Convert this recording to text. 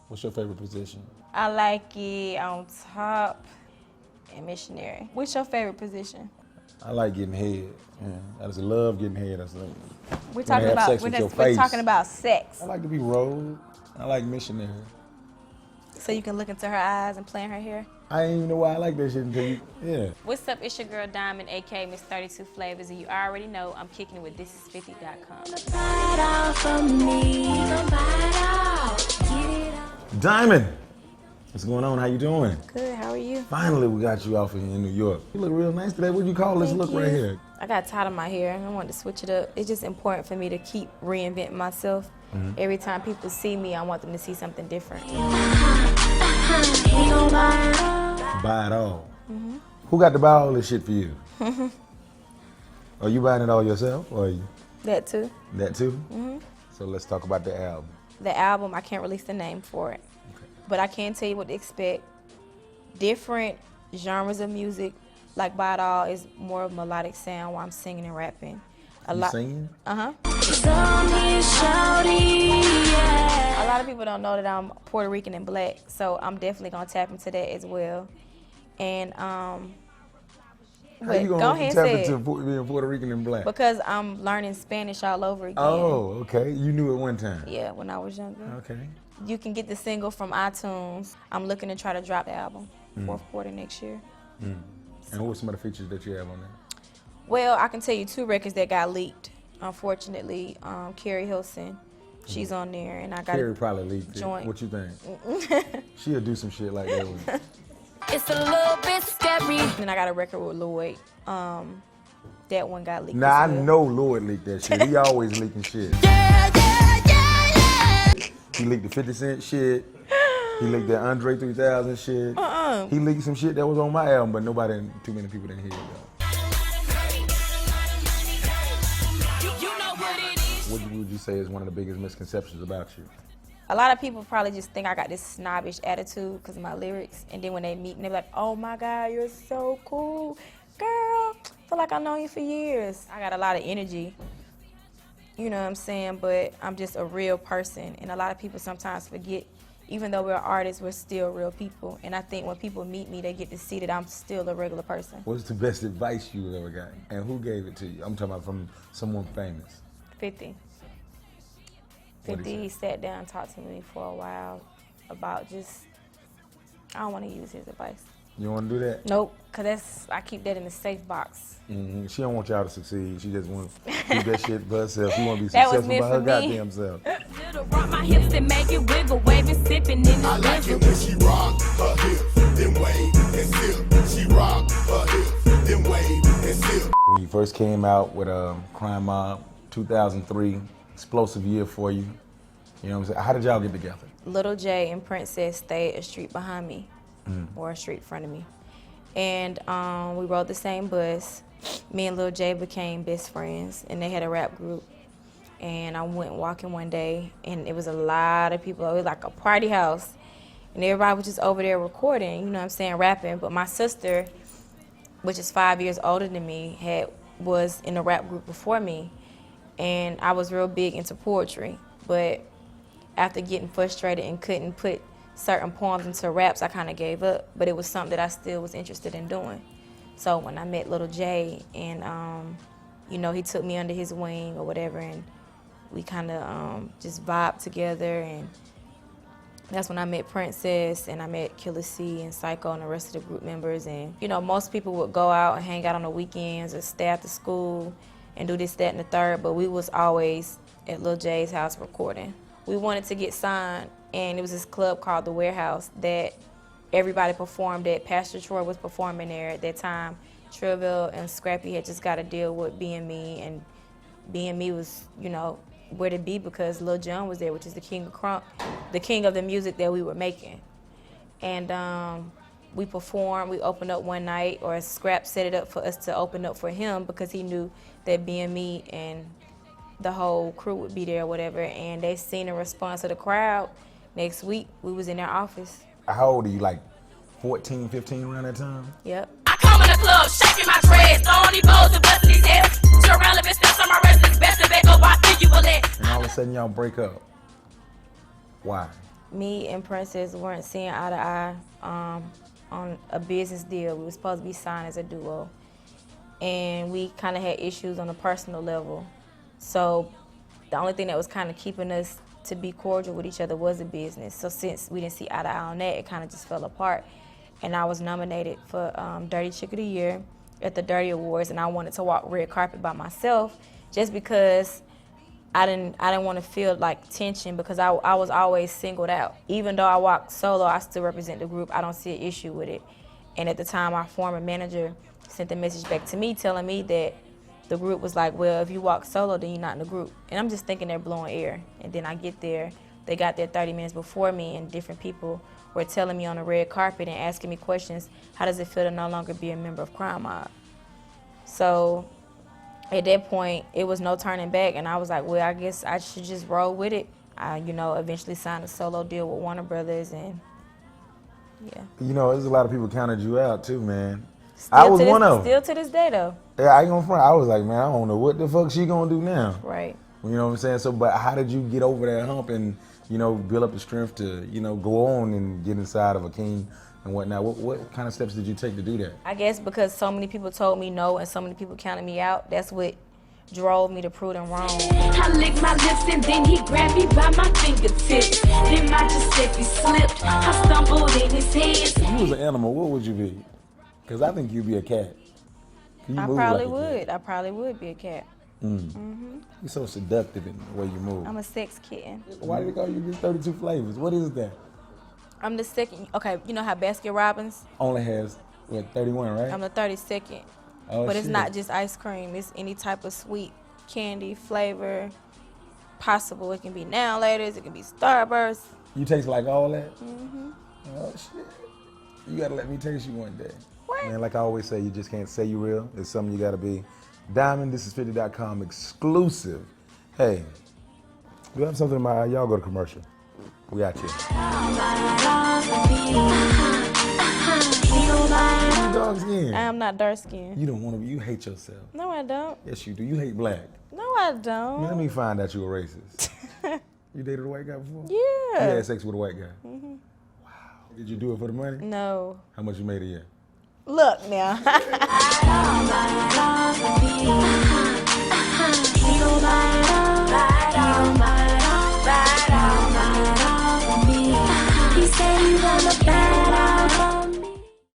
What's your favorite position? I like it on top and missionary. What's your favorite position? I like getting head. Yeah, I just love getting head. That's like, We're talking about we're talking about sex. I like to be rolled. I like missionary. So you can look into her eyes and play in her hair. I didn't even know why I like that shit until you, yeah. What's up? It's your girl Diamond, aka Miss 32 Flavors, and you already know I'm kicking it with thisis50.com. Diamond, what's going on? How you doing? Good. How are you? Finally, we got you off here in New York. You look real nice today. What do you call this look right here? I got tired of my hair. I wanted to switch it up. It's just important for me to keep reinventing myself. Every time people see me, I want them to see something different. Buy it all. Who got to buy all this shit for you? Are you buying it all yourself, or are you? That too. That too? So let's talk about the album. The album, I can't release the name for it, but I can tell you what to expect. Different genres of music, like Buy It All is more of melodic sound while I'm singing and rapping. Singing? A lot of people don't know that I'm Puerto Rican and black, so I'm definitely gonna tap into that as well. And How you gonna tap into being Puerto Rican and black? Because I'm learning Spanish all over again. Oh, okay. You knew it one time. Yeah, when I was younger. Okay. You can get the single from iTunes. I'm looking to try to drop the album fourth quarter next year. And what were some of the features that you have on there? Well, I can tell you 2 records that got leaked. Unfortunately, Carrie Hilson, she's on there, and I got Carrie probably leaked it. joint. What you think? She'll do some shit like that with you. It's a little bit scary. And I got a record with Lloyd. That one got leaked. Now, as I well. know Lloyd leaked that shit. He always leaking shit. He leaked the 50 Cent shit. He leaked that Andre 3000 shit. He leaked some shit that was on my album, but too many people didn't hear it, though. What would you say is one of the biggest misconceptions about you? A lot of people probably just think I got this snobbish attitude because of my lyrics, and then when they meet me, they're like, "Oh my God, you're so cool, girl. I feel like I've known you for years." I got a lot of energy, you know what I'm saying? But I'm just a real person, and a lot of people sometimes forget. Even though we're artists, we're still real people, and I think when people meet me, they get to see that I'm still a regular person. What's the best advice you ever got, and who gave it to you? I'm talking about from someone famous. 50. What'd he say? He sat down and talked to me for a while about just, I don't want to use his advice. You want to do that? Nope, because I keep that in the safe box. She don't want y'all to succeed. She just want to keep that shit for herself. She want to be That was successful by her meant for me. goddamn self. Rock my hips and make it wiggle, waving, sipping in the I like it when she rock her hips, then wave and sip. She rock her hips, then wave and sip. When you first came out with Crime Mob, 2003, explosive year for you. You know what I'm saying? How did y'all get together? Little J and Princess stayed a street behind me, or a street in front of me. And we rode the same bus. Me and Lil J became best friends, and they had a rap group. And I went walking one day, and it was a lot of people. It was like a party house, and everybody was just over there recording, you know what I'm saying, rapping. But my sister, which is 5 years older than me, was in a rap group before me, and I was real big into poetry. But after getting frustrated and couldn't put certain poems into raps, I kind of gave up. But it was something that I still was interested in doing. So when I met Little J, and you know, he took me under his wing or whatever, and we kind of just vibed together, and that's when I met Princess, and I met Killer C and Psycho and the rest of the group members. And you know, most people would go out and hang out on the weekends or stay after school and do this, that, and the third, but we was always at Lil J's house recording. We wanted to get signed, and it was this club called The Warehouse that everybody performed at. Pastor Troy was performing there at that time. Trillville and Scrappy had just got a deal with B&Me, and B&Me was, you know, where to be because Lil Jon was there, which is the king of crunk, the king of the music that we were making. And we performed, we opened up one night, or Scrap set it up for us to open up for him because he knew that B&Me and the whole crew would be there or whatever, and they seen a response of the crowd. Next week, we was in their office. How old are you, like 14, 15 around that time? Yep. I come in the club, shaking my dreads, throwing these bows and busting these heads. To relevant steps on my wrist, best to back up, I think you will let. And all of a sudden y'all break up. Why? me and Princess weren't seeing eye to eye on a business deal. We were supposed to be signed as a duo. And we kind of had issues on a personal level. So the only thing that was kind of keeping us to be cordial with each other was the business. So since we didn't see eye to eye on that, it kind of just fell apart. And I was nominated for Dirty Chick of the Year at the Dirty Awards, and I wanted to walk red carpet by myself just because I didn't want to feel like tension, because I was always singled out. Even though I walked solo, I still represent the group. I don't see an issue with it. And at the time, our former manager sent a message back to me telling me that the group was like, well, if you walk solo, then you're not in the group. And I'm just thinking they're blowing air. And then I get there, they got there 30 minutes before me, and different people were telling me on the red carpet and asking me questions, how does it feel to no longer be a member of Crime Mob? So at that point, it was no turning back, and I was like, well, I guess I should just roll with it. I, eventually signed a solo deal with Warner Brothers, and yeah. There's a lot of people counted you out too, man. I was one of them. Still to this day, though. Yeah, I ain't gonna front. I was like, man, I don't know what the fuck she gonna do now. Right. You know what I'm saying? So, but how did you get over that hump and, build up the strength to, go on and get inside of a king and whatnot? What kind of steps did you take to do that? I guess because so many people told me no and so many people counted me out, that's what drove me to prove them wrong. I licked my lips and then he grabbed me by my fingertips. Then my Giuseppe slipped. I stumbled in his hands. If you was an animal, what would you be? Because I think you'd be a cat. I probably would. I probably would be a cat. You're so seductive in the way you move. I'm a sex kitten. Why do they call you these 32 flavors? What is that? I'm the second. Okay, you know how Baskin Robbins Only has, 31, right? I'm the 32nd. Oh, but it's shit. not just ice cream. It's any type of sweet candy flavor possible. It can be Now and Laters. It can be Starburst. You taste like all that? Oh, shit. You got to let me taste you one day. What? Man, like I always say, you just can't say you real. It's something you got to be. Diamond, this is 50.com exclusive. Hey, do you have something in my eye? Y'all go to commercial. We out here. You dark skin. I am not dark skinned. You don't want to. You hate yourself. No, I don't. Yes, you do. You hate black. No, I don't. Let me find out you a racist. You dated a white guy before? Yeah. You had sex with a white guy? Wow. Did you do it for the money? No. How much you made a year? Look now.